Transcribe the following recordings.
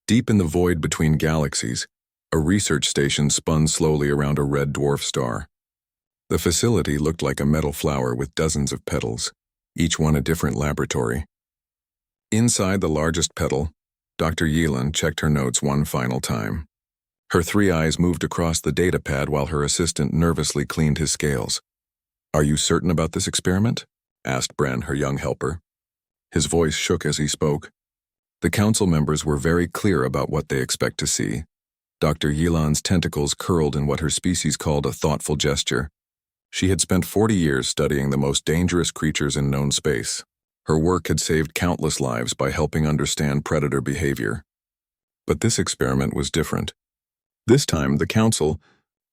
Deep in the void between galaxies, a research station spun slowly around a red dwarf star. The facility looked like a metal flower with dozens of petals, each one a different laboratory. Inside the largest petal, Dr. Yelan checked her notes one final time. Her three eyes moved across the data pad while her assistant nervously cleaned his scales. "Are you certain about this experiment?" asked Bren, her young helper. His voice shook as he spoke. The council members were very clear about what they expect to see. Dr. Yelan's tentacles curled in what her species called a thoughtful gesture. She had spent 40 years studying the most dangerous creatures in known space. Her work had saved countless lives by helping understand predator behavior. But this experiment was different. This time, the council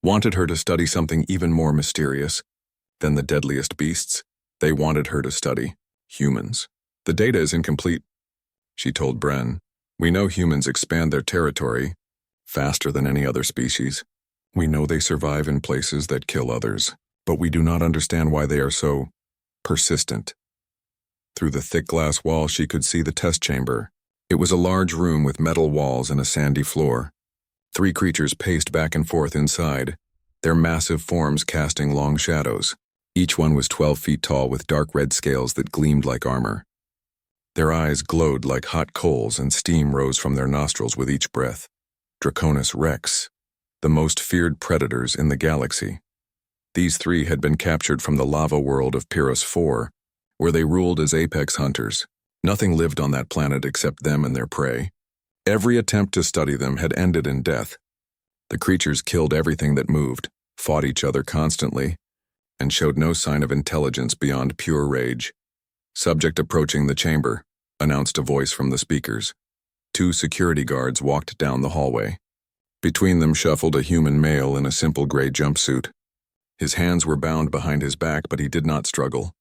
wanted her to study something even more mysterious than the deadliest beasts. They wanted her to study humans. "The data is incomplete," she told Bren. "We know humans expand their territory faster than any other species. We know they survive in places that kill others, but we do not understand why they are so persistent." Through the thick glass wall, she could see the test chamber. It was a large room with metal walls and a sandy floor. 3 creatures paced back and forth inside, their massive forms casting long shadows. Each one was 12 feet tall with dark red scales that gleamed like armor. Their eyes glowed like hot coals and steam rose from their nostrils with each breath. Draconis Rex, the most feared predators in the galaxy. These 3 had been captured from the lava world of Pyrrhus IV, where they ruled as apex hunters. Nothing lived on that planet except them and their prey. Every attempt to study them had ended in death. The creatures killed everything that moved, fought each other constantly, and showed no sign of intelligence beyond pure rage. "Subject approaching the chamber," announced a voice from the speakers. 2 security guards walked down the hallway. Between them shuffled a human male in a simple gray jumpsuit. His hands were bound behind his back, but he did not struggle.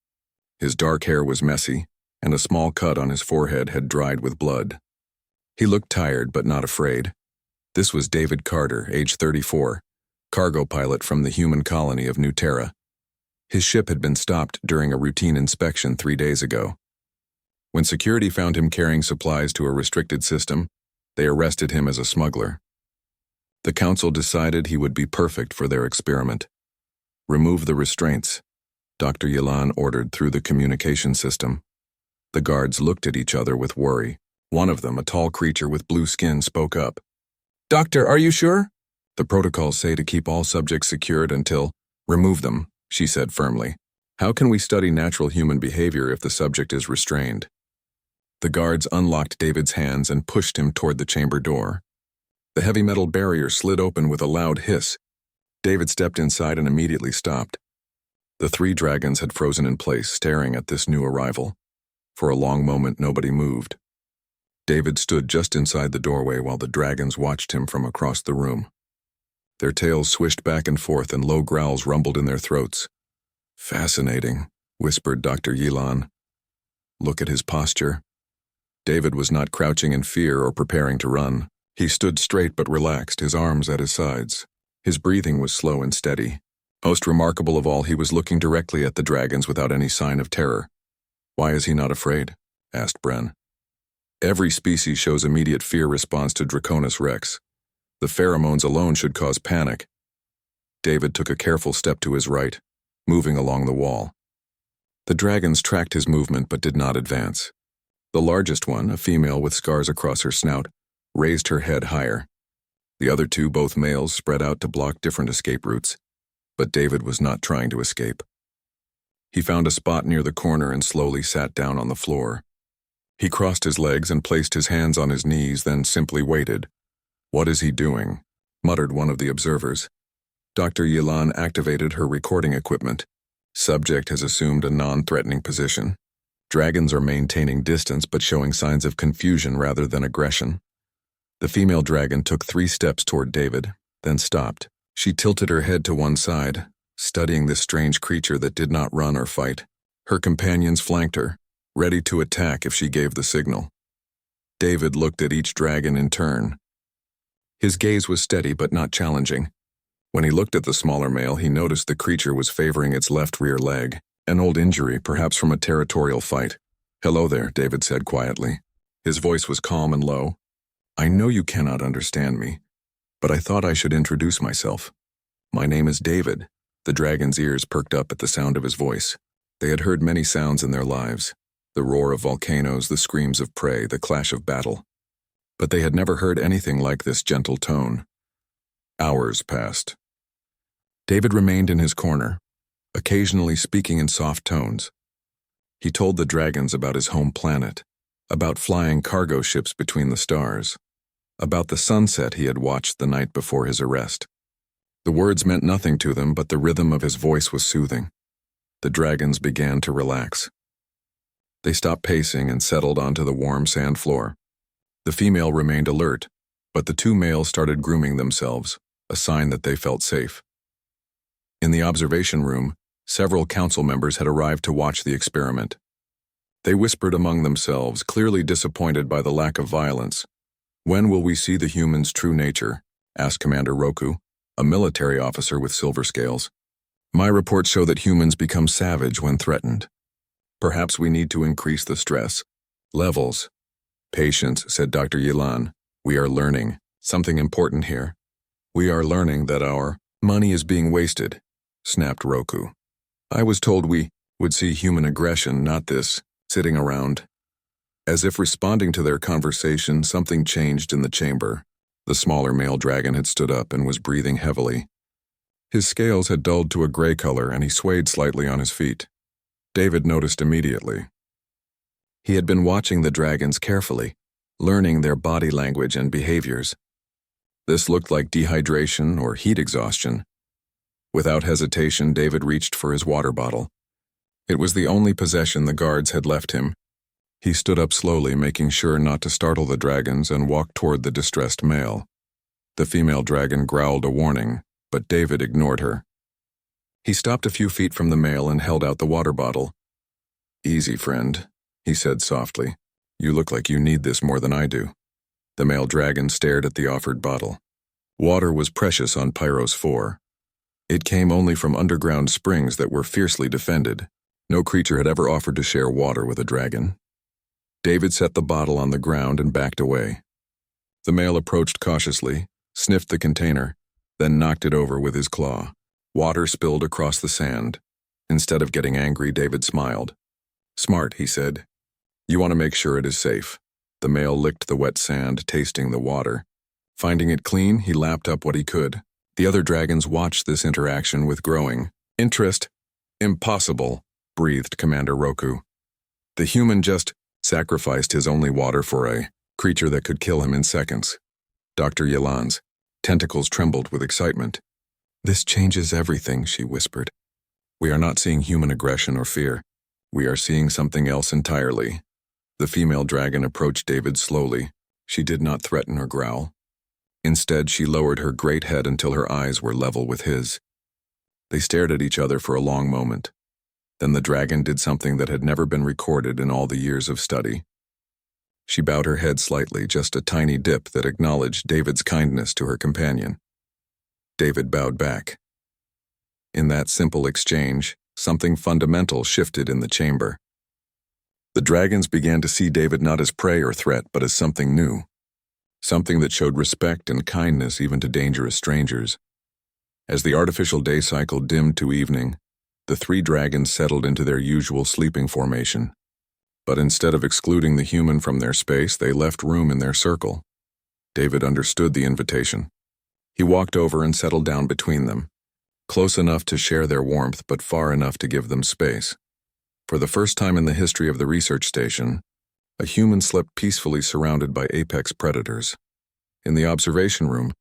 His dark hair was messy, and a small cut on his forehead had dried with blood. He looked tired but not afraid. This was David Carter, age 34, cargo pilot from the human colony of New Terra. His ship had been stopped during a routine inspection 3 days ago. When security found him carrying supplies to a restricted system, they arrested him as a smuggler. The council decided he would be perfect for their experiment. "Remove the restraints," Dr. Yelan ordered through the communication system. The guards looked at each other with worry. One of them, a tall creature with blue skin, spoke up. "Doctor, are you sure?" "The protocols say to keep all subjects secured until—" "Remove them," she said firmly. "How can we study natural human behavior if the subject is restrained?" The guards unlocked David's hands and pushed him toward the chamber door. The heavy metal barrier slid open with a loud hiss. David stepped inside and immediately stopped. The 3 dragons had frozen in place, staring at this new arrival. For a long moment, nobody moved. David stood just inside the doorway while the dragons watched him from across the room. Their tails swished back and forth and low growls rumbled in their throats. "Fascinating," whispered Dr. Yelan. "Look at his posture." David was not crouching in fear or preparing to run. He stood straight but relaxed, his arms at his sides. His breathing was slow and steady. Most remarkable of all, he was looking directly at the dragons without any sign of terror. "Why is he not afraid?" asked Bren. "Every species shows immediate fear response to Draconis Rex. The pheromones alone should cause panic." David took a careful step to his right, moving along the wall. The dragons tracked his movement but did not advance. The largest one, a female with scars across her snout, raised her head higher. The other 2, both males, spread out to block different escape routes, but David was not trying to escape. He found a spot near the corner and slowly sat down on the floor. He crossed his legs and placed his hands on his knees, then simply waited. "What is he doing?" muttered one of the observers. Dr. Yelan activated her recording equipment. "Subject has assumed a non-threatening position. Dragons are maintaining distance but showing signs of confusion rather than aggression." The female dragon took 3 steps toward David, then stopped. She tilted her head to one side, studying this strange creature that did not run or fight. Her companions flanked her, ready to attack if she gave the signal. David looked at each dragon in turn. His gaze was steady but not challenging. When he looked at the smaller male, he noticed the creature was favoring its left rear leg, an old injury, perhaps from a territorial fight. "Hello there," David said quietly. His voice was calm and low. I know you cannot understand me, but I thought I should introduce myself. My name is David. The dragon's ears perked up at the sound of his voice. They had heard many sounds in their lives, the roar of volcanoes, the screams of prey, the clash of battle. But they had never heard anything like this gentle tone. Hours passed. David remained in his corner, occasionally speaking in soft tones. He told the dragons about his home planet, about flying cargo ships between the stars, about the sunset he had watched the night before his arrest. The words meant nothing to them, but the rhythm of his voice was soothing. The dragons began to relax. They stopped pacing and settled onto the warm sand floor. The female remained alert, but the two males started grooming themselves, a sign that they felt safe. In the observation room, several council members had arrived to watch the experiment. They whispered among themselves, clearly disappointed by the lack of violence. "When will we see the human's true nature?" asked Commander Roku, a military officer with silver scales. "My reports show that humans become savage when threatened. Perhaps we need to increase the stress levels." "Patience," said Dr. Yilan. "We are learning something important here. We are learning that our money is being wasted," snapped Roku. "I was told we would see human aggression, not this sitting around." As if responding to their conversation, something changed in the chamber. The smaller male dragon had stood up and was breathing heavily. His scales had dulled to a gray color and he swayed slightly on his feet. David noticed immediately. He had been watching the dragons carefully, learning their body language and behaviors. This looked like dehydration or heat exhaustion. Without hesitation, David reached for his water bottle. It was the only possession the guards had left him. He stood up slowly, making sure not to startle the dragons, and walked toward the distressed male. The female dragon growled a warning, but David ignored her. He stopped a few feet from the male and held out the water bottle. "Easy, friend," he said softly. "You look like you need this more than I do." The male dragon stared at the offered bottle. Water was precious on Pyros 4. It came only from underground springs that were fiercely defended. No creature had ever offered to share water with a dragon. David set the bottle on the ground and backed away. The male approached cautiously, sniffed the container, then knocked it over with his claw. Water spilled across the sand. Instead of getting angry, David smiled. "Smart," he said. "You want to make sure it is safe." The male licked the wet sand, tasting the water. Finding it clean, he lapped up what he could. The other dragons watched this interaction with growing interest. "Impossible," breathed Commander Roku. "The human just sacrificed his only water for a creature that could kill him in seconds." Dr. Yilan's tentacles trembled with excitement. "This changes everything," she whispered. "We are not seeing human aggression or fear. We are seeing something else entirely." The female dragon approached David slowly. She did not threaten or growl. Instead, she lowered her great head until her eyes were level with his. They stared at each other for a long moment. Then the dragon did something that had never been recorded in all the years of study. She bowed her head slightly, just a tiny dip that acknowledged David's kindness to her companion. David bowed back. In that simple exchange, something fundamental shifted in the chamber. The dragons began to see David not as prey or threat, but as something new. Something that showed respect and kindness even to dangerous strangers. As the artificial day cycle dimmed to evening, the three dragons settled into their usual sleeping formation. But instead of excluding the human from their space, they left room in their circle. David understood the invitation. He walked over and settled down between them, close enough to share their warmth but far enough to give them space. For the first time in the history of the research station, a human slept peacefully surrounded by apex predators. In the observation room,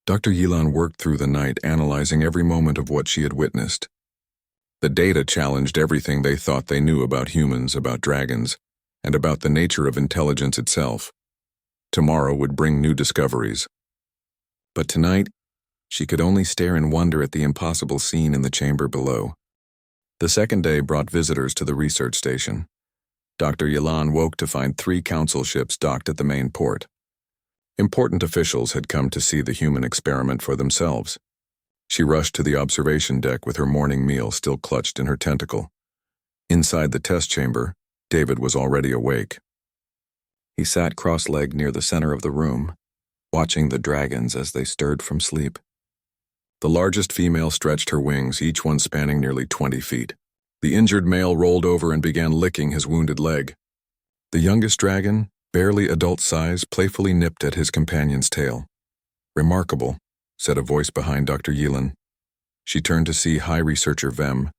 Dr. Yilan worked through the night analyzing every moment of what she had witnessed. The data challenged everything they thought they knew about humans, about dragons, and about the nature of intelligence itself. Tomorrow would bring new discoveries. But tonight, she could only stare in wonder at the impossible scene in the chamber below. The second day brought visitors to the research station. Dr. Yilan woke to find 3 council ships docked at the main port. Important officials had come to see the human experiment for themselves. She rushed to the observation deck with her morning meal still clutched in her tentacle. Inside the test chamber, David was already awake. He sat cross-legged near the center of the room, watching the dragons as they stirred from sleep. The largest female stretched her wings, each one spanning nearly 20 feet. The injured male rolled over and began licking his wounded leg. The youngest dragon, barely adult size, playfully nipped at his companion's tail. "Remarkable," said a voice behind Dr. Yelan. She turned to see High Researcher Vem,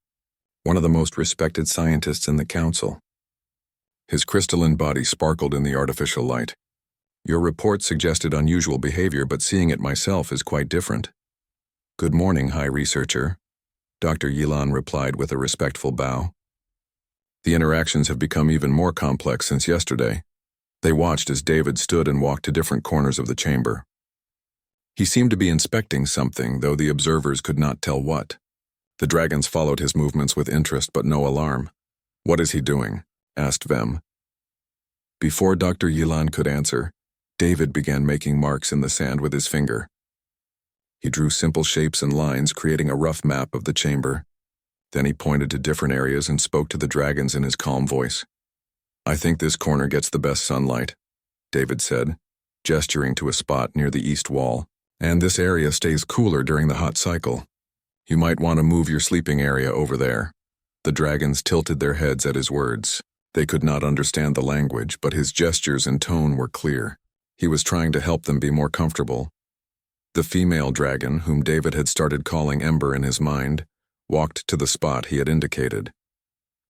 one of the most respected scientists in the council. His crystalline body sparkled in the artificial light. "Your report suggested unusual behavior, but seeing it myself is quite different." "Good morning, High Researcher," Dr. Yelan replied with a respectful bow. The interactions have become even more complex since yesterday. They watched as David stood and walked to different corners of the chamber. He seemed to be inspecting something, though the observers could not tell what. The dragons followed his movements with interest but no alarm. "What is he doing?" asked Vem. Before Dr. Yelan could answer, David began making marks in the sand with his finger. He drew simple shapes and lines, creating a rough map of the chamber. Then he pointed to different areas and spoke to the dragons in his calm voice. "I think this corner gets the best sunlight," David said, gesturing to a spot near the east wall. "And this area stays cooler during the hot cycle. You might want to move your sleeping area over there." The dragons tilted their heads at his words. They could not understand the language, but his gestures and tone were clear. He was trying to help them be more comfortable. The female dragon, whom David had started calling Ember in his mind, walked to the spot he had indicated.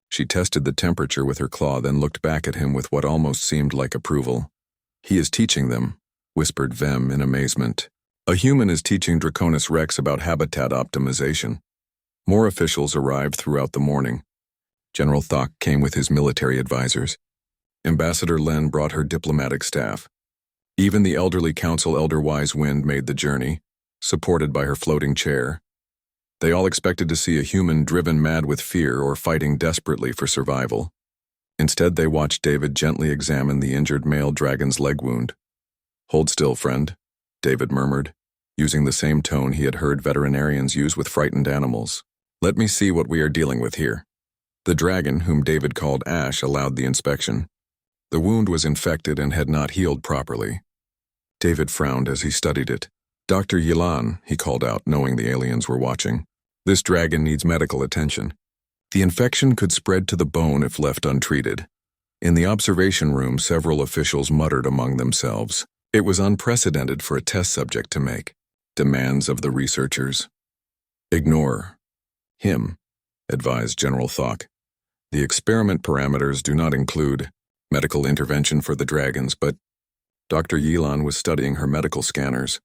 She tested the temperature with her claw, then looked back at him with what almost seemed like approval. "He is teaching them," whispered Vem in amazement. "A human is teaching Draconis Rex about habitat optimization." More officials arrived throughout the morning. General Thok came with his military advisors. Ambassador Len brought her diplomatic staff. Even the elderly council Elder Wise Wind made the journey, supported by her floating chair. They all expected to see a human driven mad with fear or fighting desperately for survival. Instead, they watched David gently examine the injured male dragon's leg wound. "Hold still, friend," David murmured, using the same tone he had heard veterinarians use with frightened animals. "Let me see what we are dealing with here." The dragon, whom David called Ash, allowed the inspection. The wound was infected and had not healed properly. David frowned as he studied it. "Dr. Yelan," he called out, knowing the aliens were watching. "This dragon needs medical attention. The infection could spread to the bone if left untreated." In the observation room, several officials muttered among themselves. It was unprecedented for a test subject to make demands of the researchers. "Ignore him," advised General Thok. "The experiment parameters do not include medical intervention for the dragons, but..." Dr. Yelan was studying her medical scanners.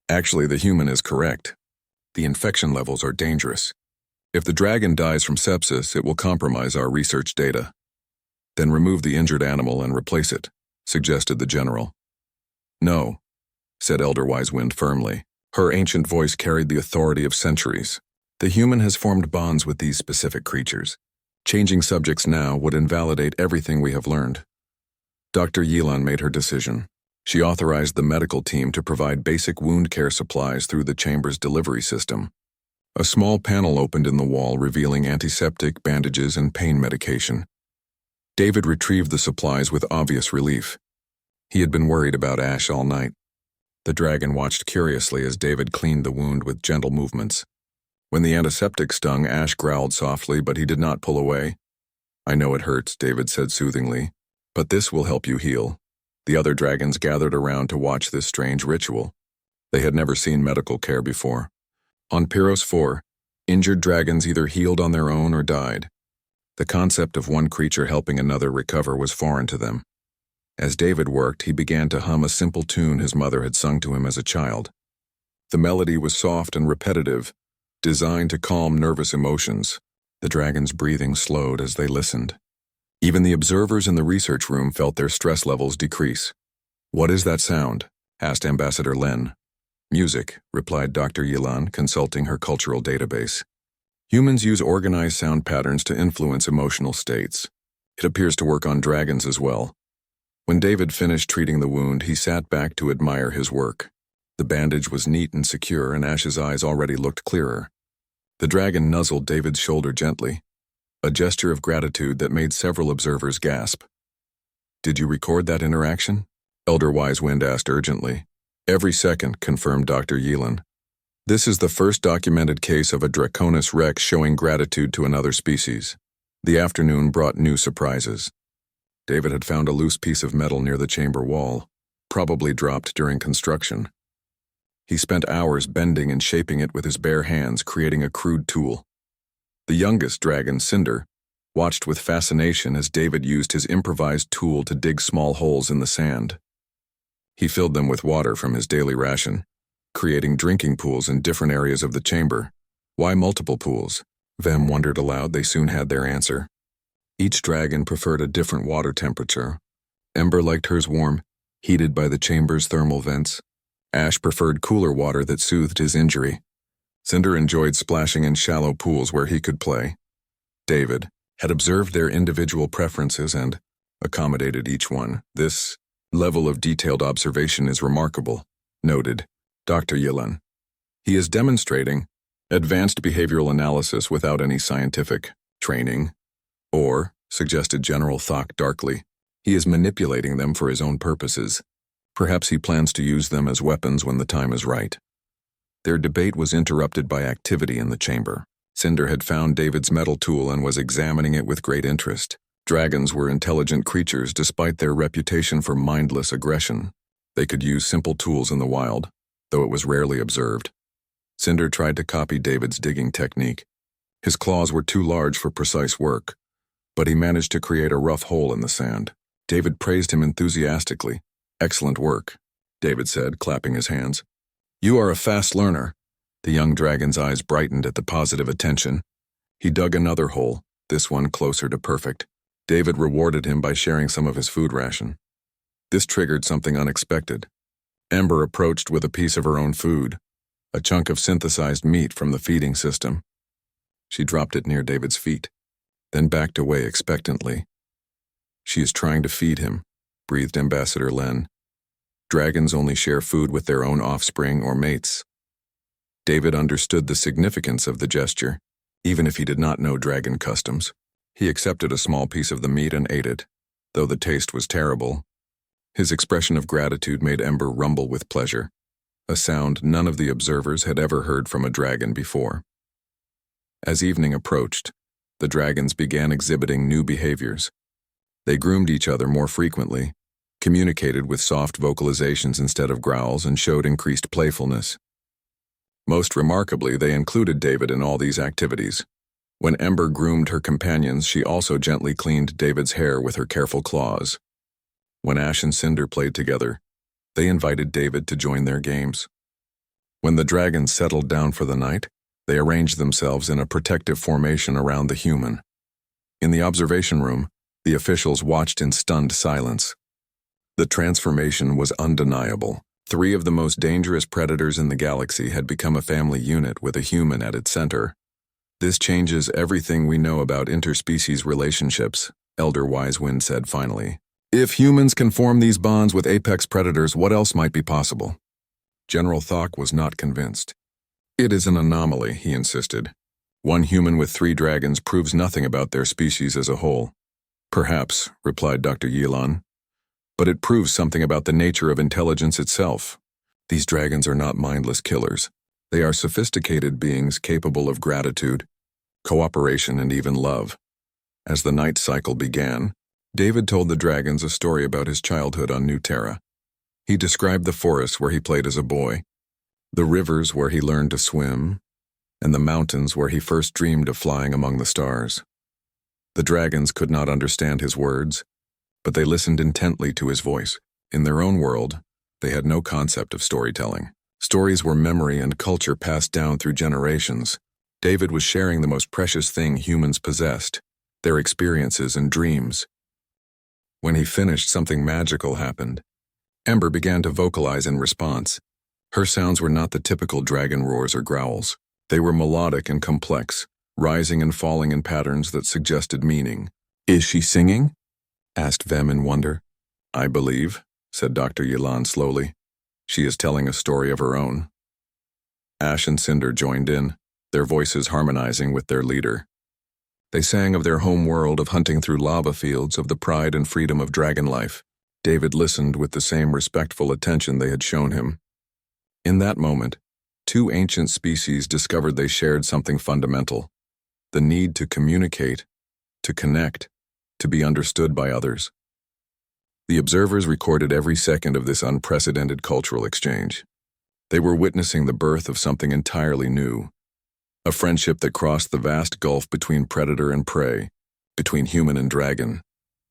"Actually, the human is correct. The infection levels are dangerous. If the dragon dies from sepsis, it will compromise our research data." "Then remove the injured animal and replace it," suggested the general. "No," said Elder Wisewind firmly. Her ancient voice carried the authority of centuries. "The human has formed bonds with these specific creatures. Changing subjects now would invalidate everything we have learned." Dr. Yelan made her decision. She authorized the medical team to provide basic wound care supplies through the chamber's delivery system. A small panel opened in the wall, revealing antiseptic, bandages, and pain medication. David retrieved the supplies with obvious relief. He had been worried about Ash all night. The dragon watched curiously as David cleaned the wound with gentle movements. When the antiseptic stung, Ash growled softly, but he did not pull away. "I know it hurts," David said soothingly, "but this will help you heal." The other dragons gathered around to watch this strange ritual. They had never seen medical care before. On Pyros 4, injured dragons either healed on their own or died. The concept of one creature helping another recover was foreign to them. As David worked, he began to hum a simple tune his mother had sung to him as a child. The melody was soft and repetitive, designed to calm nervous emotions. The dragons' breathing slowed as they listened. Even the observers in the research room felt their stress levels decrease. "What is that sound?" asked Ambassador Len. "Music," replied Dr. Yelan, consulting her cultural database. "Humans use organized sound patterns to influence emotional states. It appears to work on dragons as well." When David finished treating the wound, he sat back to admire his work. The bandage was neat and secure, and Ash's eyes already looked clearer. The dragon nuzzled David's shoulder gently, a gesture of gratitude that made several observers gasp. Did you record that interaction? Elder Wisewind asked urgently. Every second, confirmed Dr. Yelan. This is the first documented case of a Draconis Rex showing gratitude to another species. The afternoon brought new surprises. David had found a loose piece of metal near the chamber wall, probably dropped during construction. He spent hours bending and shaping it with his bare hands, creating a crude tool. The youngest dragon, Cinder, watched with fascination as David used his improvised tool to dig small holes in the sand. He filled them with water from his daily ration, creating drinking pools in different areas of the chamber. Why multiple pools? Vem wondered aloud. They soon had their answer. Each dragon preferred a different water temperature. Ember liked hers warm, heated by the chamber's thermal vents. Ash preferred cooler water that soothed his injury. Cinder enjoyed splashing in shallow pools where he could play. David had observed their individual preferences and accommodated each one. This level of detailed observation is remarkable, noted Dr. Yelan. He is demonstrating advanced behavioral analysis without any scientific training, or, suggested General Thok darkly, he is manipulating them for his own purposes. Perhaps he plans to use them as weapons when the time is right. Their debate was interrupted by activity in the chamber. Cinder had found David's metal tool and was examining it with great interest. Dragons were intelligent creatures despite their reputation for mindless aggression. They could use simple tools in the wild, though it was rarely observed. Cinder tried to copy David's digging technique. His claws were too large for precise work, but he managed to create a rough hole in the sand. David praised him enthusiastically. Excellent work, David said, clapping his hands. You are a fast learner. The young dragon's eyes brightened at the positive attention. He dug another hole, this one closer to perfect. David rewarded him by sharing some of his food ration. This triggered something unexpected. Ember approached with a piece of her own food, a chunk of synthesized meat from the feeding system. She dropped it near David's feet, then backed away expectantly. She is trying to feed him, breathed Ambassador Len. Dragons only share food with their own offspring or mates. David understood the significance of the gesture, even if he did not know dragon customs. He accepted a small piece of the meat and ate it, though the taste was terrible. His expression of gratitude made Ember rumble with pleasure, a sound none of the observers had ever heard from a dragon before. As evening approached, the dragons began exhibiting new behaviors. They groomed each other more frequently, communicated with soft vocalizations instead of growls, and showed increased playfulness. Most remarkably, they included David in all these activities. When Ember groomed her companions, she also gently cleaned David's hair with her careful claws. When Ash and Cinder played together, they invited David to join their games. When the dragons settled down for the night, they arranged themselves in a protective formation around the human. In the observation room, the officials watched in stunned silence. The transformation was undeniable. 3 of the most dangerous predators in the galaxy had become a family unit with a human at its center. This changes everything we know about interspecies relationships, Elder Wisewind said finally. If humans can form these bonds with apex predators, what else might be possible? General Thok was not convinced. It is an anomaly, he insisted. 1 human with 3 dragons proves nothing about their species as a whole. Perhaps, replied Dr. Yelan, but it proves something about the nature of intelligence itself. These dragons are not mindless killers. They are sophisticated beings capable of gratitude, cooperation, and even love. As the night cycle began, David told the dragons a story about his childhood on New Terra. He described the forests where he played as a boy, the rivers where he learned to swim, and the mountains where he first dreamed of flying among the stars. The dragons could not understand his words, but they listened intently to his voice. In their own world, they had no concept of storytelling. Stories were memory and culture passed down through generations. David was sharing the most precious thing humans possessed, their experiences and dreams. When he finished, something magical happened. Ember began to vocalize in response. Her sounds were not the typical dragon roars or growls. They were melodic and complex, rising and falling in patterns that suggested meaning. Is she singing? Asked Vem in wonder. I believe, said Dr. Yelan slowly. She is telling a story of her own. Ash and Cinder joined in, their voices harmonizing with their leader. They sang of their home world, of hunting through lava fields, of the pride and freedom of dragon life. David listened with the same respectful attention they had shown him. In that moment, two ancient species discovered they shared something fundamental: the need to communicate, to connect, to be understood by others. The observers recorded every second of this unprecedented cultural exchange. They were witnessing the birth of something entirely new, a friendship that crossed the vast gulf between predator and prey, between human and dragon,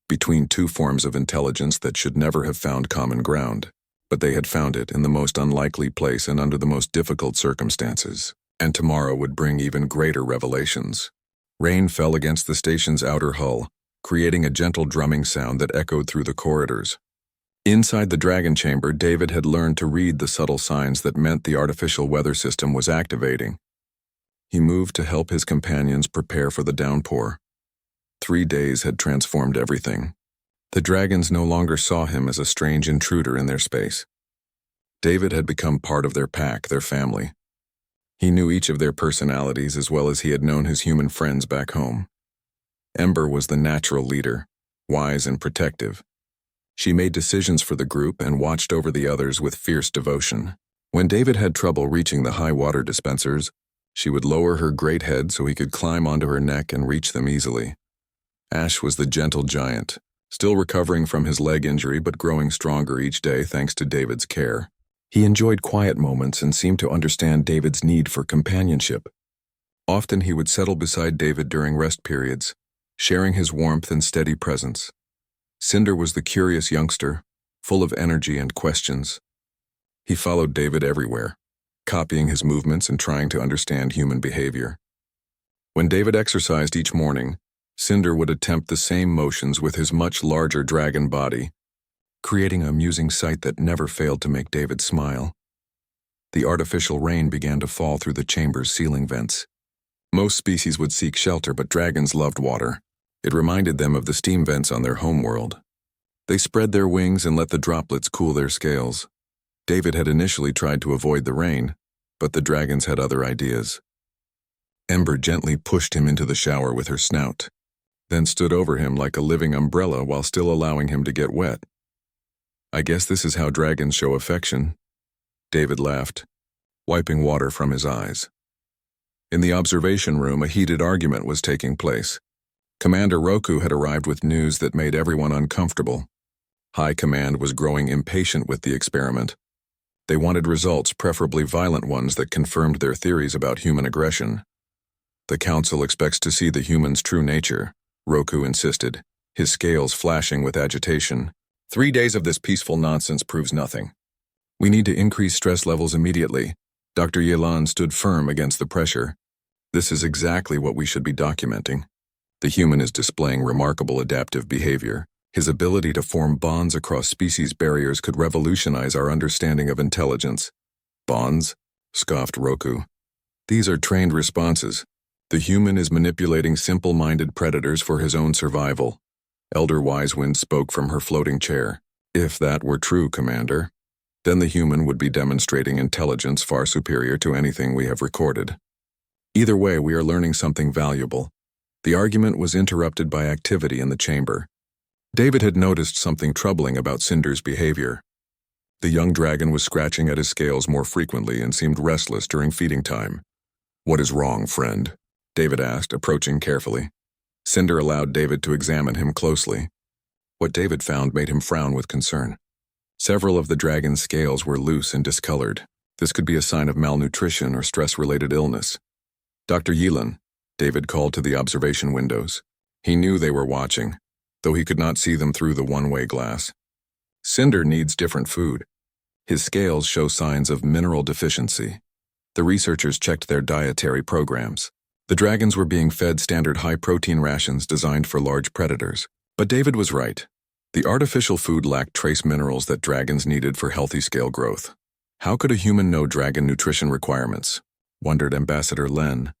between two forms of intelligence that should never have found common ground. But they had found it in the most unlikely place and under the most difficult circumstances. And tomorrow would bring even greater revelations. Rain fell against the station's outer hull, creating a gentle drumming sound that echoed through the corridors. Inside the dragon chamber, David had learned to read the subtle signs that meant the artificial weather system was activating. He moved to help his companions prepare for the downpour. 3 days had transformed everything. The dragons no longer saw him as a strange intruder in their space. David had become part of their pack, their family. He knew each of their personalities as well as he had known his human friends back home. Ember was the natural leader, wise and protective. She made decisions for the group and watched over the others with fierce devotion. When David had trouble reaching the high water dispensers, she would lower her great head so he could climb onto her neck and reach them easily. Ash was the gentle giant, still recovering from his leg injury but growing stronger each day thanks to David's care. He enjoyed quiet moments and seemed to understand David's need for companionship. Often he would settle beside David during rest periods, sharing his warmth and steady presence. Cinder was the curious youngster, full of energy and questions. He followed David everywhere, copying his movements and trying to understand human behavior. When David exercised each morning, Cinder would attempt the same motions with his much larger dragon body, creating an amusing sight that never failed to make David smile. The artificial rain began to fall through the chamber's ceiling vents. Most species would seek shelter, but dragons loved water. It reminded them of the steam vents on their homeworld. They spread their wings and let the droplets cool their scales. David had initially tried to avoid the rain, but the dragons had other ideas. Ember gently pushed him into the shower with her snout, then stood over him like a living umbrella while still allowing him to get wet. "I guess this is how dragons show affection," David laughed, wiping water from his eyes. In the observation room, a heated argument was taking place. Commander Roku had arrived with news that made everyone uncomfortable. High Command was growing impatient with the experiment. They wanted results, preferably violent ones that confirmed their theories about human aggression. "The Council expects to see the human's true nature," Roku insisted, his scales flashing with agitation. 3 days of this peaceful nonsense proves nothing. We need to increase stress levels immediately." Dr. Yelan stood firm against the pressure. "This is exactly what we should be documenting. The human is displaying remarkable adaptive behavior. His ability to form bonds across species barriers could revolutionize our understanding of intelligence." "Bonds?" scoffed Roku. "These are trained responses. The human is manipulating simple-minded predators for his own survival." Elder Wisewind spoke from her floating chair. "If that were true, Commander, then the human would be demonstrating intelligence far superior to anything we have recorded. Either way, we are learning something valuable." The argument was interrupted by activity in the chamber. David had noticed something troubling about Cinder's behavior. The young dragon was scratching at his scales more frequently and seemed restless during feeding time. "What is wrong, friend?" David asked, approaching carefully. Cinder allowed David to examine him closely. What David found made him frown with concern. Several of the dragon's scales were loose and discolored. This could be a sign of malnutrition or stress-related illness. "Dr. Yelan," David called to the observation windows. He knew they were watching, though he could not see them through the one-way glass. "Cinder needs different food. His scales show signs of mineral deficiency." The researchers checked their dietary programs. The dragons were being fed standard high-protein rations designed for large predators. But David was right. The artificial food lacked trace minerals that dragons needed for healthy scale growth. "How could a human know dragon nutrition requirements?" wondered Ambassador Len.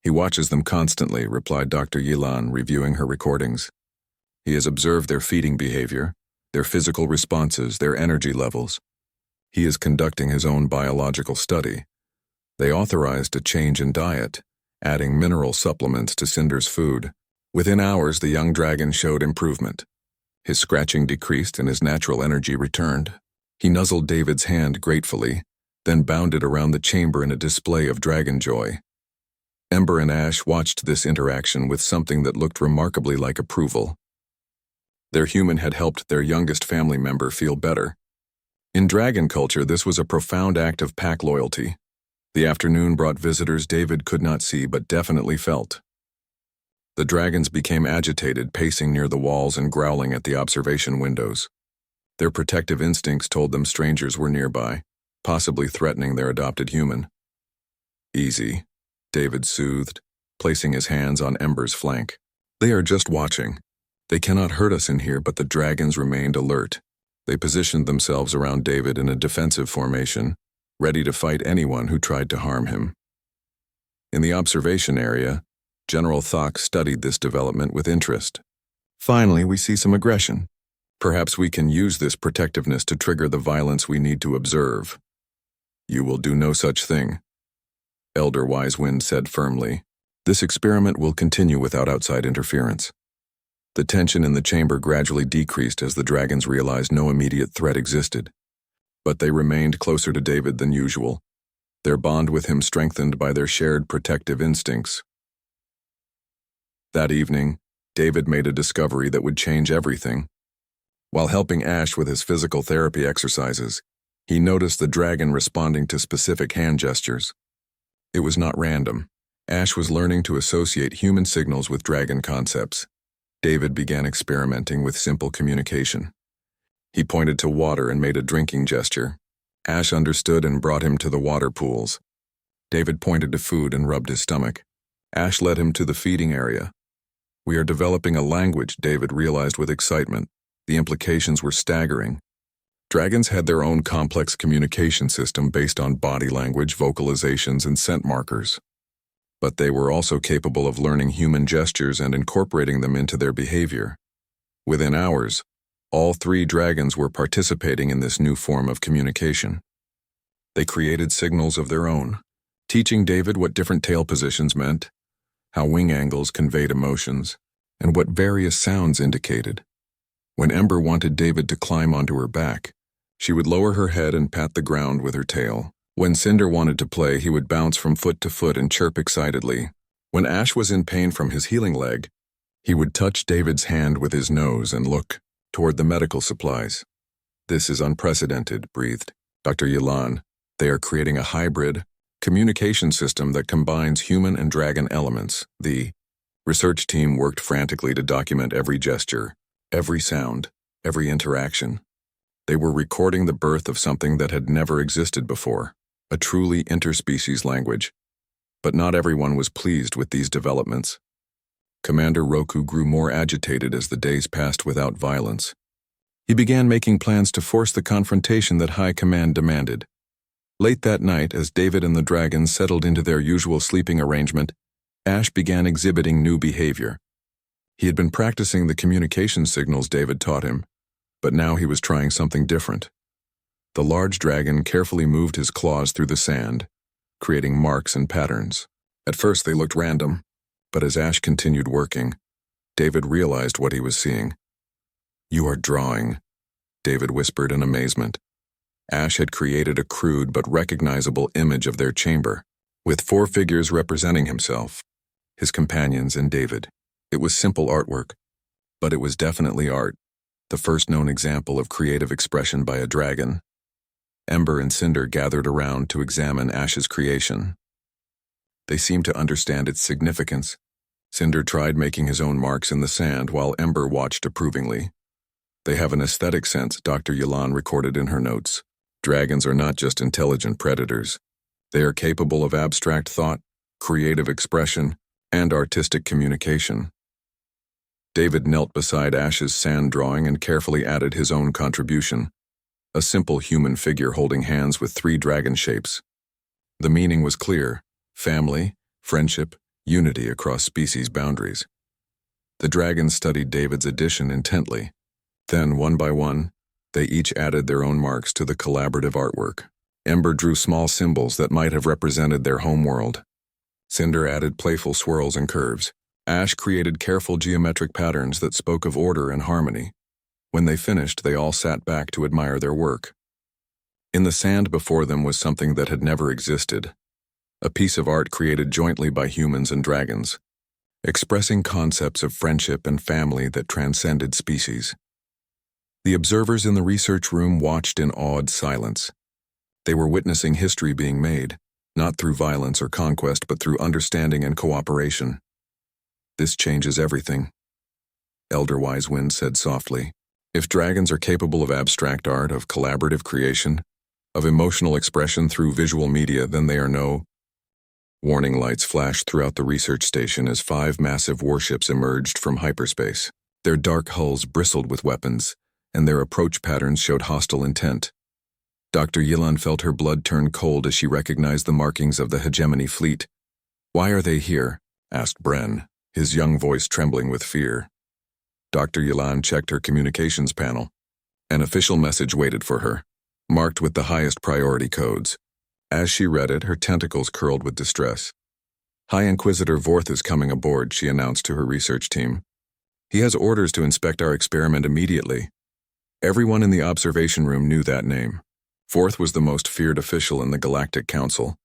"He watches them constantly," replied Dr. Yelan, reviewing her recordings. "He has observed their feeding behavior, their physical responses, their energy levels. He is conducting his own biological study. They authorized a change in diet, adding mineral supplements to Cinder's food. Within hours, the young dragon showed improvement. His scratching decreased and his natural energy returned. He nuzzled David's hand gratefully, then bounded around the chamber in a display of dragon joy. Ember and Ash watched this interaction with something that looked remarkably like approval. Their human had helped their youngest family member feel better. In dragon culture, this was a profound act of pack loyalty. The afternoon brought visitors David could not see but definitely felt. The dragons became agitated, pacing near the walls and growling at the observation windows. Their protective instincts told them strangers were nearby, possibly threatening their adopted human. "Easy," David soothed, placing his hands on Ember's flank. "They are just watching. They cannot hurt us in here," but the dragons remained alert. They positioned themselves around David in a defensive formation, ready to fight anyone who tried to harm him. In the observation area, General Thok studied this development with interest. "Finally, we see some aggression. Perhaps we can use this protectiveness to trigger the violence we need to observe." "You will do no such thing," Elder Wisewind said firmly. "This experiment will continue without outside interference." The tension in the chamber gradually decreased as the dragons realized no immediate threat existed. But they remained closer to David than usual, their bond with him strengthened by their shared protective instincts. That evening, David made a discovery that would change everything. While helping Ash with his physical therapy exercises, he noticed the dragon responding to specific hand gestures. It was not random. Ash was learning to associate human signals with dragon concepts. David began experimenting with simple communication. He pointed to water and made a drinking gesture. Ash understood and brought him to the water pools. David pointed to food and rubbed his stomach. Ash led him to the feeding area. "We are developing a language," David realized with excitement. The implications were staggering. Dragons had their own complex communication system based on body language, vocalizations, and scent markers. But they were also capable of learning human gestures and incorporating them into their behavior. Within hours, all three dragons were participating in this new form of communication. They created signals of their own, teaching David what different tail positions meant, how wing angles conveyed emotions, and what various sounds indicated. When Ember wanted David to climb onto her back, she would lower her head and pat the ground with her tail. When Cinder wanted to play, he would bounce from foot to foot and chirp excitedly. When Ash was in pain from his healing leg, he would touch David's hand with his nose and look toward the medical supplies. "This is unprecedented," breathed Dr. Yilan. "They are creating a hybrid communication system that combines human and dragon elements." The research team worked frantically to document every gesture, every sound, every interaction. They were recording the birth of something that had never existed before, a truly interspecies language. But not everyone was pleased with these developments. Commander Roku grew more agitated as the days passed without violence. He began making plans to force the confrontation that High Command demanded. Late that night, as David and the dragons settled into their usual sleeping arrangement, Ash began exhibiting new behavior. He had been practicing the communication signals David taught him, but now he was trying something different. The large dragon carefully moved his claws through the sand, creating marks and patterns. At first they looked random, but as Ash continued working, David realized what he was seeing. "You are drawing," David whispered in amazement. Ash had created a crude but recognizable image of their chamber, with 4 figures representing himself, his companions, and David. It was simple artwork, but it was definitely art, the first known example of creative expression by a dragon. Ember and Cinder gathered around to examine Ash's creation. They seemed to understand its significance. Cinder tried making his own marks in the sand while Ember watched approvingly. "They have an aesthetic sense," Dr. Yilan recorded in her notes. "Dragons are not just intelligent predators. They are capable of abstract thought, creative expression, and artistic communication." David knelt beside Ash's sand drawing and carefully added his own contribution, a simple human figure holding hands with 3 dragon shapes. The meaning was clear: family, friendship, unity across species boundaries. The dragons studied David's addition intently. Then, one by one, they each added their own marks to the collaborative artwork. Ember drew small symbols that might have represented their home world. Cinder added playful swirls and curves, Ash created careful geometric patterns that spoke of order and harmony. When they finished, they all sat back to admire their work. In the sand before them was something that had never existed, a piece of art created jointly by humans and dragons, expressing concepts of friendship and family that transcended species. The observers in the research room watched in awed silence. They were witnessing history being made, not through violence or conquest, but through understanding and cooperation. "This changes everything," Elder Wise Wind said softly. "If dragons are capable of abstract art, of collaborative creation, of emotional expression through visual media, then they are no..." Warning lights flashed throughout the research station as 5 massive warships emerged from hyperspace. Their dark hulls bristled with weapons, and their approach patterns showed hostile intent. Dr. Yilan felt her blood turn cold as she recognized the markings of the hegemony fleet. "Why are they here?" asked Bren, his young voice trembling with fear. Dr. Yilan checked her communications panel. An official message waited for her, marked with the highest priority codes. As she read it, her tentacles curled with distress. "High Inquisitor Vorth is coming aboard," she announced to her research team. "He has orders to inspect our experiment immediately." Everyone in the observation room knew that name. Vorth was the most feared official in the Galactic Council,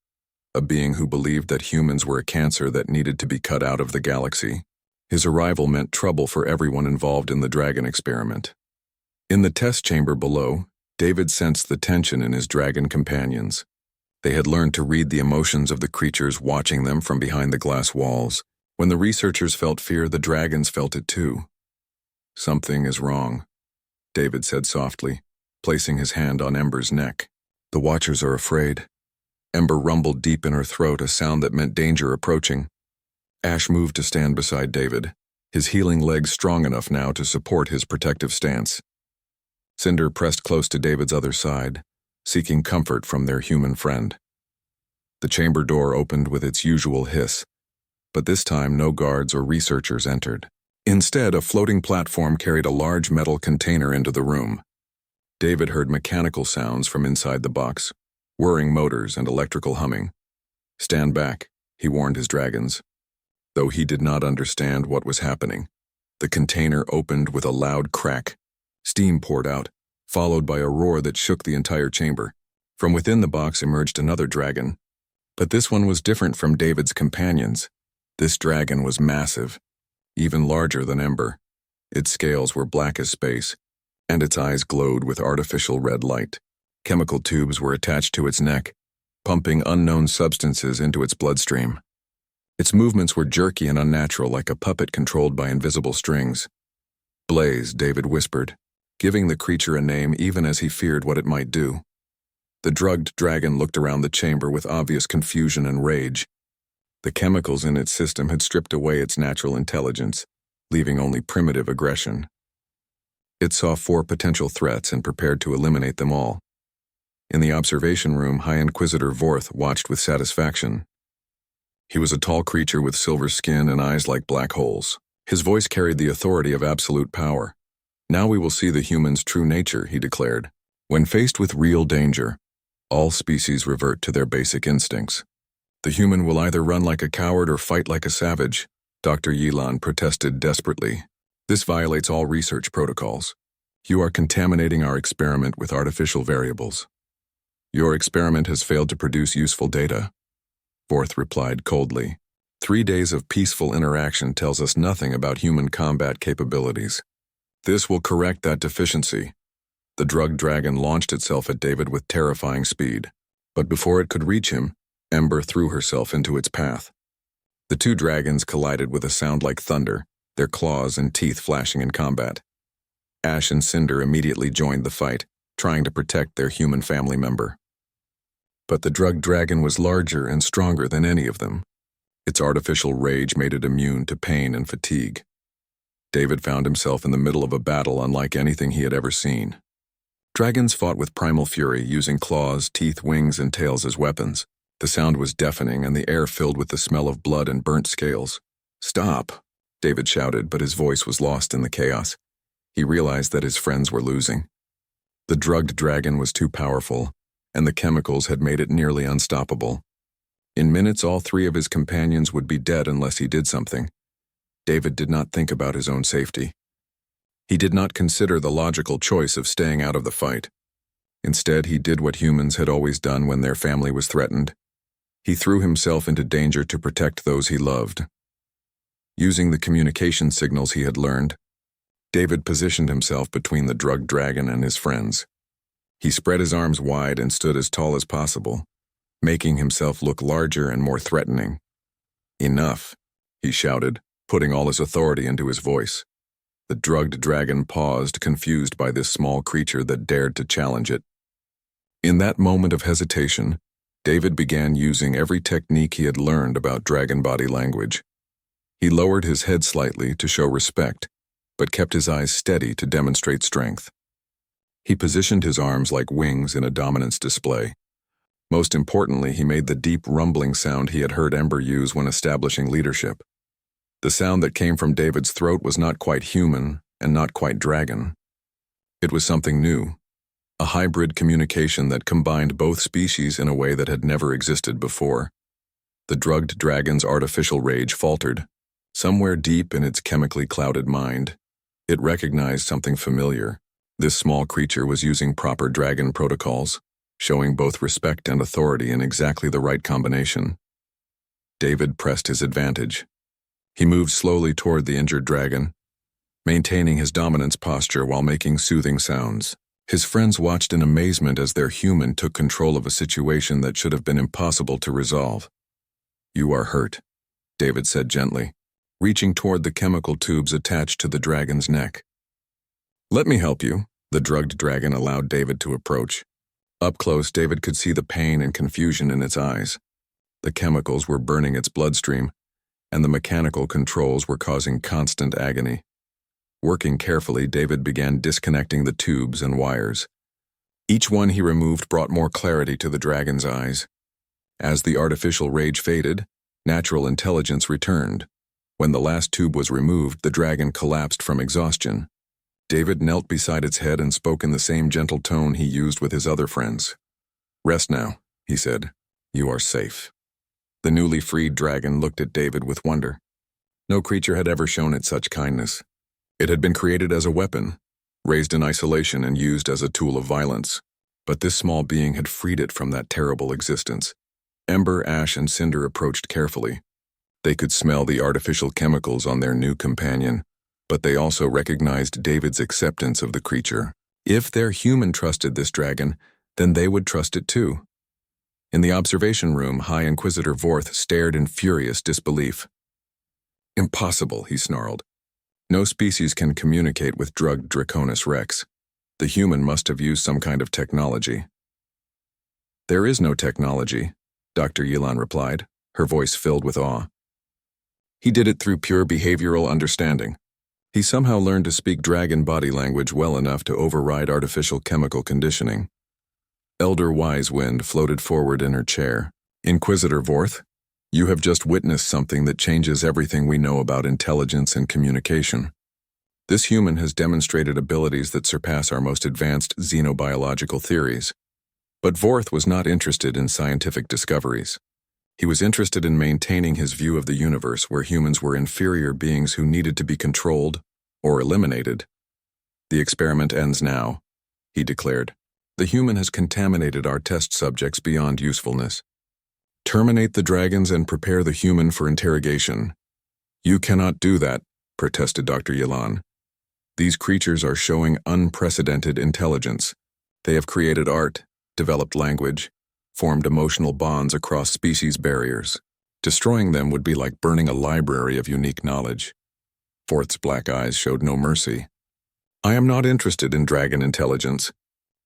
a being who believed that humans were a cancer that needed to be cut out of the galaxy. His arrival meant trouble for everyone involved in the dragon experiment. In the test chamber below, David sensed the tension in his dragon companions. They had learned to read the emotions of the creatures watching them from behind the glass walls. When the researchers felt fear, the dragons felt it too. "Something is wrong," David said softly, placing his hand on Ember's neck. "The Watchers are afraid." Ember rumbled deep in her throat, a sound that meant danger approaching. Ash moved to stand beside David, his healing legs strong enough now to support his protective stance. Cinder pressed close to David's other side, seeking comfort from their human friend. The chamber door opened with its usual hiss, but this time no guards or researchers entered. Instead, a floating platform carried a large metal container into the room. David heard mechanical sounds from inside the box, whirring motors and electrical humming. "Stand back," he warned his dragons. Though he did not understand what was happening, the container opened with a loud crack. Steam poured out, followed by a roar that shook the entire chamber. From within the box emerged another dragon. But this one was different from David's companions. This dragon was massive, even larger than Ember. Its scales were black as space, and its eyes glowed with artificial red light. Chemical tubes were attached to its neck, pumping unknown substances into its bloodstream. Its movements were jerky and unnatural, like a puppet controlled by invisible strings. "Blaze," David whispered, giving the creature a name even as he feared what it might do. The drugged dragon looked around the chamber with obvious confusion and rage. The chemicals in its system had stripped away its natural intelligence, leaving only primitive aggression. It saw 4 potential threats and prepared to eliminate them all. In the observation room, High Inquisitor Vorth watched with satisfaction. He was a tall creature with silver skin and eyes like black holes. His voice carried the authority of absolute power. "Now we will see the human's true nature," he declared. "When faced with real danger, all species revert to their basic instincts. The human will either run like a coward or fight like a savage," Dr. Yilan protested desperately. "This violates all research protocols. You are contaminating our experiment with artificial variables." "Your experiment has failed to produce useful data," Vorth replied coldly. 3 days of peaceful interaction tells us nothing about human combat capabilities. This will correct that deficiency." The drugged dragon launched itself at David with terrifying speed. But before it could reach him, Ember threw herself into its path. The 2 dragons collided with a sound like thunder, their claws and teeth flashing in combat. Ash and Cinder immediately joined the fight, trying to protect their human family member. But the drugged dragon was larger and stronger than any of them. Its artificial rage made it immune to pain and fatigue. David found himself in the middle of a battle unlike anything he had ever seen. Dragons fought with primal fury, using claws, teeth, wings, and tails as weapons. The sound was deafening, and the air filled with the smell of blood and burnt scales. "Stop," David shouted, but his voice was lost in the chaos. He realized that his friends were losing. The drugged dragon was too powerful, and the chemicals had made it nearly unstoppable. In minutes, all 3 of his companions would be dead unless he did something. David did not think about his own safety. He did not consider the logical choice of staying out of the fight. Instead, he did what humans had always done when their family was threatened. He threw himself into danger to protect those he loved. Using the communication signals he had learned, David positioned himself between the drugged dragon and his friends. He spread his arms wide and stood as tall as possible, making himself look larger and more threatening. "Enough," he shouted, putting all his authority into his voice. The drugged dragon paused, confused by this small creature that dared to challenge it. In that moment of hesitation, David began using every technique he had learned about dragon body language. He lowered his head slightly to show respect, but kept his eyes steady to demonstrate strength. He positioned his arms like wings in a dominance display. Most importantly, he made the deep rumbling sound he had heard Ember use when establishing leadership. The sound that came from David's throat was not quite human and not quite dragon. It was something new, a hybrid communication that combined both species in a way that had never existed before. The drugged dragon's artificial rage faltered. Somewhere deep in its chemically clouded mind, it recognized something familiar. This small creature was using proper dragon protocols, showing both respect and authority in exactly the right combination. David pressed his advantage. He moved slowly toward the injured dragon, maintaining his dominance posture while making soothing sounds. His friends watched in amazement as their human took control of a situation that should have been impossible to resolve. "You are hurt," David said gently, reaching toward the chemical tubes attached to the dragon's neck. "Let me help you," the drugged dragon allowed David to approach. Up close, David could see the pain and confusion in its eyes. The chemicals were burning its bloodstream, and the mechanical controls were causing constant agony. Working carefully, David began disconnecting the tubes and wires. Each one he removed brought more clarity to the dragon's eyes. As the artificial rage faded, natural intelligence returned. When the last tube was removed, the dragon collapsed from exhaustion. David knelt beside its head and spoke in the same gentle tone he used with his other friends. "Rest now," he said. "You are safe." The newly freed dragon looked at David with wonder. No creature had ever shown it such kindness. It had been created as a weapon, raised in isolation and used as a tool of violence. But this small being had freed it from that terrible existence. Ember, Ash, and Cinder approached carefully. They could smell the artificial chemicals on their new companion, but they also recognized David's acceptance of the creature. If their human trusted this dragon, then they would trust it too. In the observation room, High Inquisitor Vorth stared in furious disbelief. "Impossible," he snarled. "No species can communicate with drugged Draconis Rex. The human must have used some kind of technology." "There is no technology," Dr. Yelan replied, her voice filled with awe. "He did it through pure behavioral understanding. He somehow learned to speak dragon body language well enough to override artificial chemical conditioning." Elder Wisewind floated forward in her chair. "Inquisitor Vorth, you have just witnessed something that changes everything we know about intelligence and communication. This human has demonstrated abilities that surpass our most advanced xenobiological theories. But Vorth was not interested in scientific discoveries. He was interested in maintaining his view of the universe where humans were inferior beings who needed to be controlled or eliminated. The experiment ends now," he declared. "The human has contaminated our test subjects beyond usefulness. Terminate the dragons and prepare the human for interrogation." "You cannot do that," protested Dr. Yelan. "These creatures are showing unprecedented intelligence. They have created art, developed language, formed emotional bonds across species barriers. Destroying them would be like burning a library of unique knowledge." Vorth's black eyes showed no mercy. "I am not interested in dragon intelligence.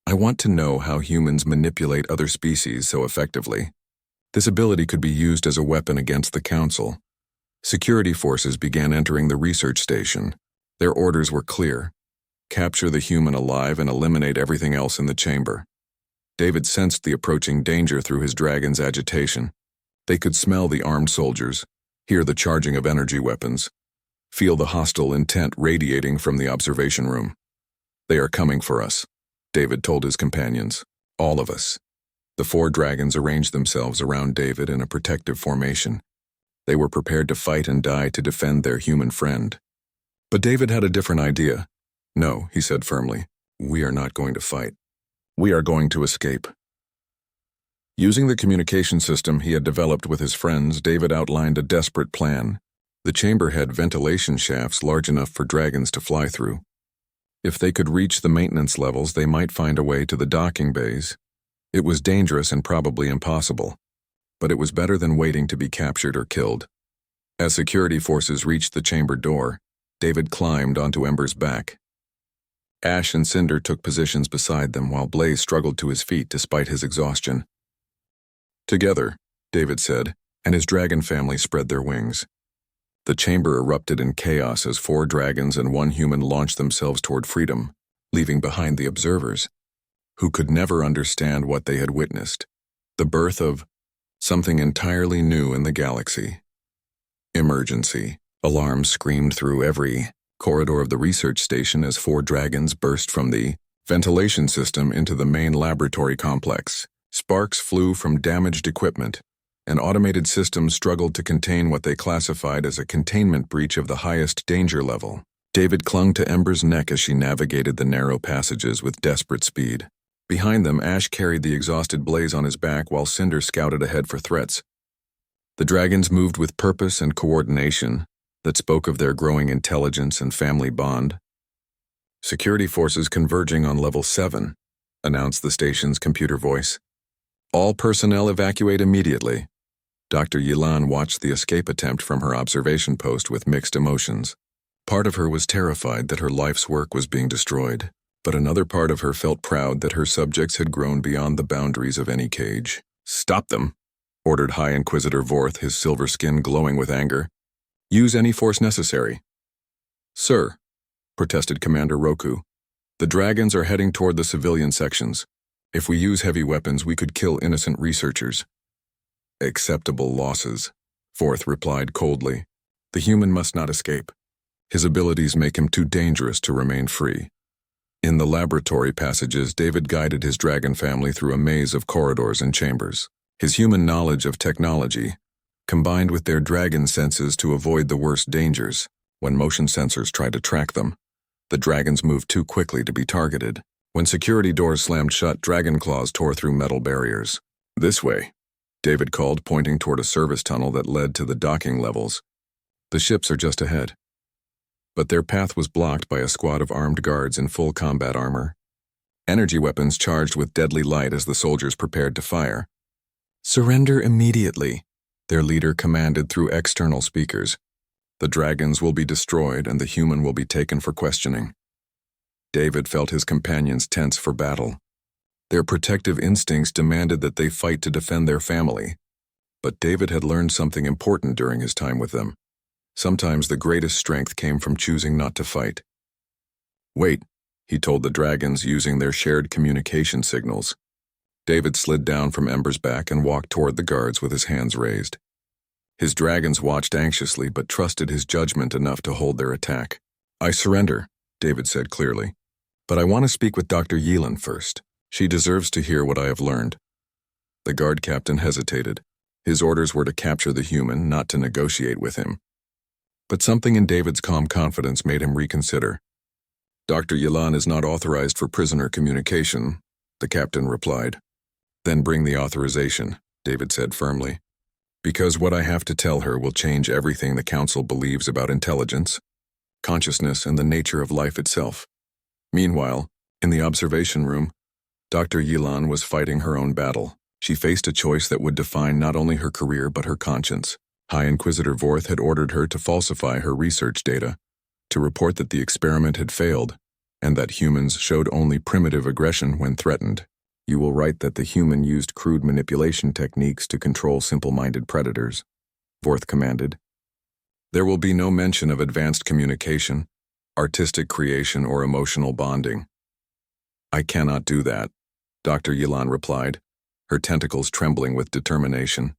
I want to know how humans manipulate other species so effectively. This ability could be used as a weapon against the Council." Security forces began entering the research station. Their orders were clear: capture the human alive and eliminate everything else in the chamber. David sensed the approaching danger through his dragon's agitation. They could smell the armed soldiers, hear the charging of energy weapons, feel the hostile intent radiating from the observation room. "They are coming for us," David told his companions. "All of us." The 4 dragons arranged themselves around David in a protective formation. They were prepared to fight and die to defend their human friend. But David had a different idea. "No," he said firmly, "we are not going to fight. We are going to escape." Using the communication system he had developed with his friends, David outlined a desperate plan. The chamber had ventilation shafts large enough for dragons to fly through. If they could reach the maintenance levels, they might find a way to the docking bays. It was dangerous and probably impossible, but it was better than waiting to be captured or killed. As security forces reached the chamber door, David climbed onto Ember's back. Ash and Cinder took positions beside them while Blaze struggled to his feet despite his exhaustion. "Together," David said, and his dragon family spread their wings. The chamber erupted in chaos as 4 dragons and 1 human launched themselves toward freedom, leaving behind the observers, who could never understand what they had witnessed: the birth of something entirely new in the galaxy. Emergency. Alarms screamed through every corridor of the research station as 4 dragons burst from the ventilation system into the main laboratory complex. Sparks flew from damaged equipment, and automated systems struggled to contain what they classified as a containment breach of the highest danger level. David clung to Ember's neck as she navigated the narrow passages with desperate speed. Behind them, Ash carried the exhausted Blaze on his back while Cinder scouted ahead for threats. The dragons moved with purpose and coordination that spoke of their growing intelligence and family bond. "Security forces converging on level 7, announced the station's computer voice. "All personnel evacuate immediately." Dr. Yilan watched the escape attempt from her observation post with mixed emotions. Part of her was terrified that her life's work was being destroyed, but another part of her felt proud that her subjects had grown beyond the boundaries of any cage. "Stop them," ordered High Inquisitor Vorth, his silver skin glowing with anger. "Use any force necessary." "Sir," protested Commander Roku, "the dragons are heading toward the civilian sections. If we use heavy weapons, we could kill innocent researchers." "Acceptable losses," Vorth replied coldly. "The human must not escape. His abilities make him too dangerous to remain free." In the laboratory passages, David guided his dragon family through a maze of corridors and chambers. His human knowledge of technology, combined with their dragon senses to avoid the worst dangers. When motion sensors tried to track them, the dragons moved too quickly to be targeted. When security doors slammed shut, dragon claws tore through metal barriers. "This way," David called, pointing toward a service tunnel that led to the docking levels. "The ships are just ahead." But their path was blocked by a squad of armed guards in full combat armor. Energy weapons charged with deadly light as the soldiers prepared to fire. "Surrender immediately," their leader commanded through external speakers. "The dragons will be destroyed and the human will be taken for questioning." David felt his companions tense for battle. Their protective instincts demanded that they fight to defend their family. But David had learned something important during his time with them. Sometimes the greatest strength came from choosing not to fight. "Wait," he told the dragons using their shared communication signals. David slid down from Ember's back and walked toward the guards with his hands raised. His dragons watched anxiously but trusted his judgment enough to hold their attack. "I surrender," David said clearly. "But I want to speak with Dr. Yilan first. She deserves to hear what I have learned." The guard captain hesitated. His orders were to capture the human, not to negotiate with him. But something in David's calm confidence made him reconsider. "Dr. Yilan is not authorized for prisoner communication," the captain replied. "Then bring the authorization," David said firmly. "Because what I have to tell her will change everything the Council believes about intelligence, consciousness, and the nature of life itself." Meanwhile, in the observation room, Dr. Yilan was fighting her own battle. She faced a choice that would define not only her career but her conscience. High Inquisitor Vorth had ordered her to falsify her research data, to report that the experiment had failed, and that humans showed only primitive aggression when threatened. "You will write that the human used crude manipulation techniques to control simple-minded predators," Vorth commanded. "There will be no mention of advanced communication, artistic creation, or emotional bonding." "I cannot do that," Dr. Yilan replied, her tentacles trembling with determination.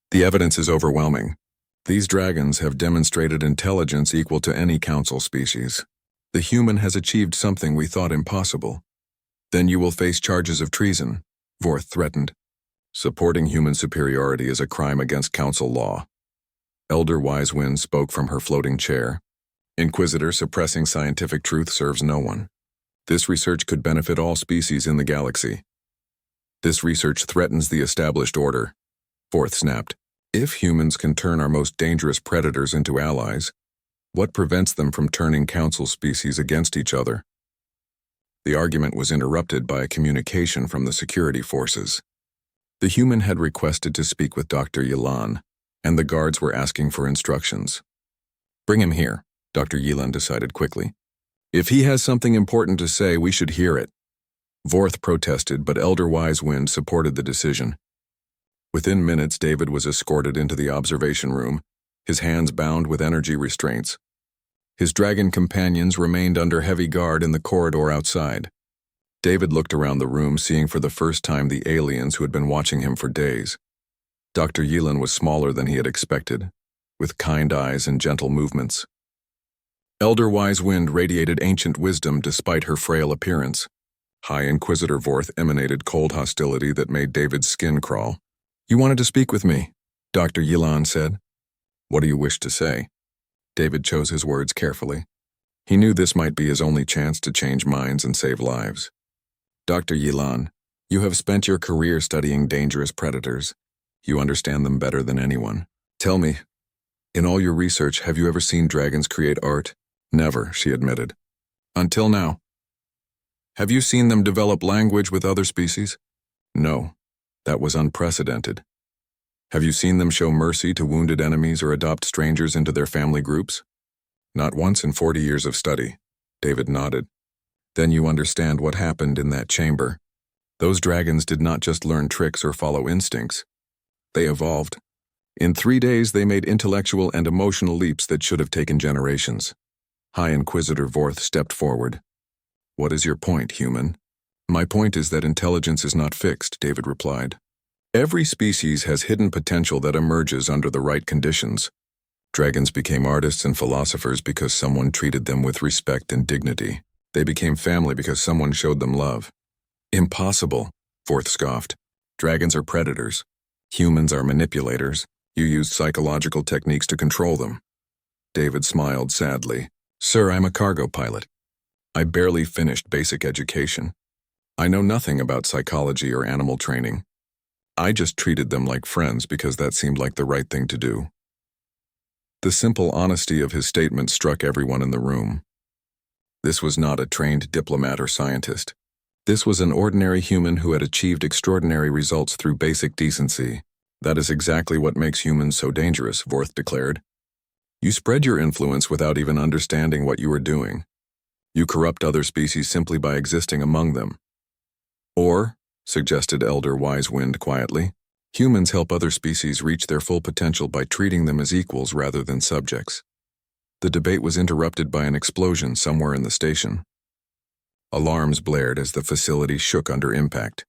"The evidence is overwhelming. These dragons have demonstrated intelligence equal to any council species. The human has achieved something we thought impossible." "Then you will face charges of treason," Vorth threatened. "Supporting human superiority is a crime against council law." Elder Wisewind spoke from her floating chair. Inquisitor, suppressing scientific truth serves no one. This research could benefit all species in the galaxy. This research threatens the established order. Fourth snapped. If humans can turn our most dangerous predators into allies, what prevents them from turning council species against each other? The argument was interrupted by a communication from the security forces. The human had requested to speak with Dr. Yilan, and the guards were asking for instructions. Bring him here, Dr. Yilan decided quickly. If he has something important to say, we should hear it. Vorth protested, but Elder Wisewind supported the decision. Within minutes, David was escorted into the observation room, his hands bound with energy restraints. His dragon companions remained under heavy guard in the corridor outside. David looked around the room, seeing for the first time the aliens who had been watching him for days. Dr. Yilan was smaller than he had expected, with kind eyes and gentle movements. Elder Wisewind radiated ancient wisdom despite her frail appearance. High Inquisitor Vorth emanated cold hostility that made David's skin crawl. You wanted to speak with me, Dr. Yilan said. What do you wish to say? David chose his words carefully. He knew this might be his only chance to change minds and save lives. Dr. Yilan, you have spent your career studying dangerous predators. You understand them better than anyone. Tell me, in all your research, have you ever seen dragons create art? Never, she admitted. Until now. Have you seen them develop language with other species? No, that was unprecedented. Have you seen them show mercy to wounded enemies or adopt strangers into their family groups? Not once in 40 years of study. David nodded. Then you understand what happened in that chamber. Those dragons did not just learn tricks or follow instincts. They evolved. In 3 days, they made intellectual and emotional leaps that should have taken generations. High Inquisitor Vorth stepped forward. What is your point, human? My point is that intelligence is not fixed, David replied. Every species has hidden potential that emerges under the right conditions. Dragons became artists and philosophers because someone treated them with respect and dignity. They became family because someone showed them love. Impossible, Vorth scoffed. Dragons are predators. Humans are manipulators. You use psychological techniques to control them. David smiled sadly. Sir, I'm a cargo pilot. I barely finished basic education. I know nothing about psychology or animal training. I just treated them like friends because that seemed like the right thing to do. The simple honesty of his statement struck everyone in the room. This was not a trained diplomat or scientist. This was an ordinary human who had achieved extraordinary results through basic decency. That is exactly what makes humans so dangerous, Vorth declared. You spread your influence without even understanding what you are doing. You corrupt other species simply by existing among them. Or, suggested Elder Wisewind quietly, humans help other species reach their full potential by treating them as equals rather than subjects. The debate was interrupted by an explosion somewhere in the station. Alarms blared as the facility shook under impact.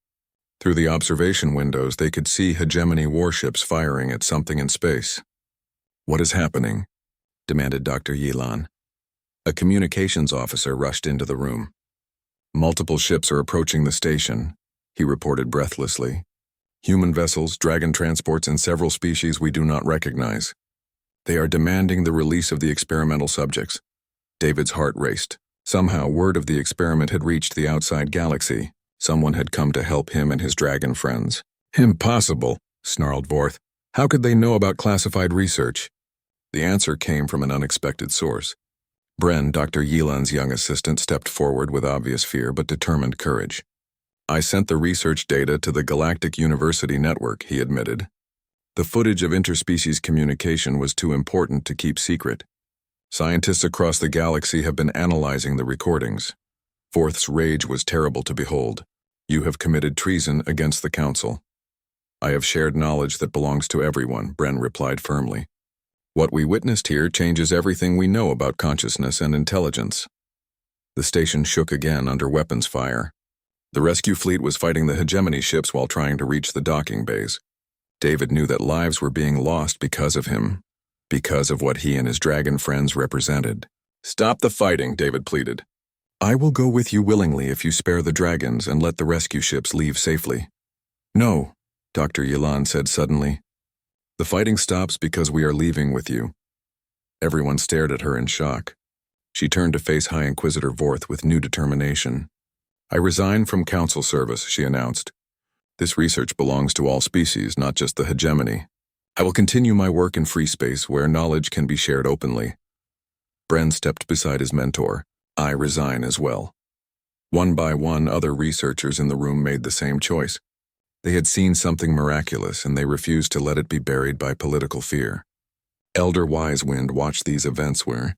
Through the observation windows, they could see hegemony warships firing at something in space. What is happening? Demanded Dr. Yilan. A communications officer rushed into the room. Multiple ships are approaching the station, he reported breathlessly. Human vessels, dragon transports, and several species we do not recognize. They are demanding the release of the experimental subjects. David's heart raced. Somehow, word of the experiment had reached the outside galaxy. Someone had come to help him and his dragon friends. Impossible, snarled Vorth. How could they know about classified research? The answer came from an unexpected source. Bren, Dr. Yilan's young assistant, stepped forward with obvious fear but determined courage. I sent the research data to the Galactic University network, he admitted. The footage of interspecies communication was too important to keep secret. Scientists across the galaxy have been analyzing the recordings. Vorth's rage was terrible to behold. You have committed treason against the Council. I have shared knowledge that belongs to everyone, Bren replied firmly. What we witnessed here changes everything we know about consciousness and intelligence. The station shook again under weapons fire. The rescue fleet was fighting the hegemony ships while trying to reach the docking bays. David knew that lives were being lost because of him, because of what he and his dragon friends represented. Stop the fighting, David pleaded. I will go with you willingly if you spare the dragons and let the rescue ships leave safely. No, Dr. Yilan said suddenly. The fighting stops because we are leaving with you. Everyone stared at her in shock. She turned to face High Inquisitor Vorth with new determination. I resign from council service, she announced. This research belongs to all species, not just the hegemony. I will continue my work in free space where knowledge can be shared openly. Bren stepped beside his mentor. I resign as well. One by one, other researchers in the room made the same choice. They had seen something miraculous, and they refused to let it be buried by political fear. Elder Wisewind watched these events where,